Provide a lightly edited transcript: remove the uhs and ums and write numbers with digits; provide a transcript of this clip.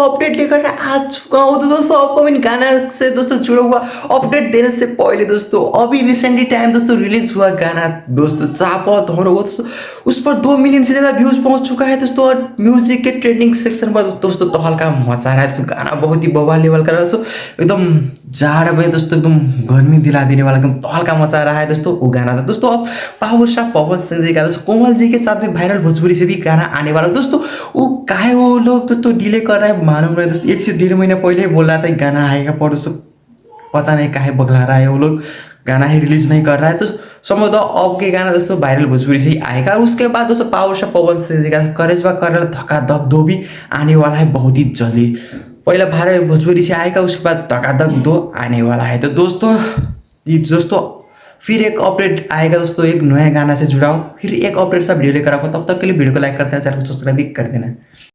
Update लेकर आ चुका हूँ। तो दोस्तों आपको भी गाना से दोस्तों जुड़ा हुआ अपडेट देने से पहले दोस्तों अभी रिसेंटली टाइम दोस्तों रिलीज हुआ गाना दोस्तों चापा धोनो दोस्तों उस पर 2 मिलियन से ज़्यादा व्यूज पहुंच चुका है दोस्तों। और म्यूजिक के ट्रेंडिंग सेक्शन पर दोस्तों तो हल्का मचा रहा है दोस्तों। गाना बहुत ही बवाल लेवल का दोस्तों, एकदम जाड़ में दोस्तों एकदम गर्मी दिला देने वाला एकदम तहलका मचा रहा है दोस्तों वो गाना था दोस्तों। अब पावर स्टार पवन सिंह जी का दोस्तों कोमल जी के साथ में वायरल भोजपुरी से भी गाना आने वाला दोस्तों। वो काहे वो लोग दोस्तों डिले कर रहा है मालूम नहीं दोस्तों, 1 से 1.5 महीने पहले ही बोल रहा था गाना आएगा पर दोस्तों पता नहीं काहे बगला रहा है वो लोग, गाना ही रिलीज नहीं कर रहा है। तो समझ दो अब के गाना दोस्तों वायरल भोजपुरी से ही आएगा। और उसके बाद दोस्तों पावर स्टार पवन सिंह जी का करेजवा कर धक्का धक 2 भी आने वाला है बहुत ही जल्दी। पहला वायरल भोजपुरी से आएगा उसके बाद धक्का धक 2 आने वाला है। तो दोस्तों ये दोस्तों फिर एक अपडेट आएगा दोस्तों एक नया गाना से जुड़ाओ, फिर एक अपडेट सा वीडियो लेकर आओ। तब तक के लिए वीडियो को लाइक करते हैं, चैनल को सब्सक्राइब भी कर देना।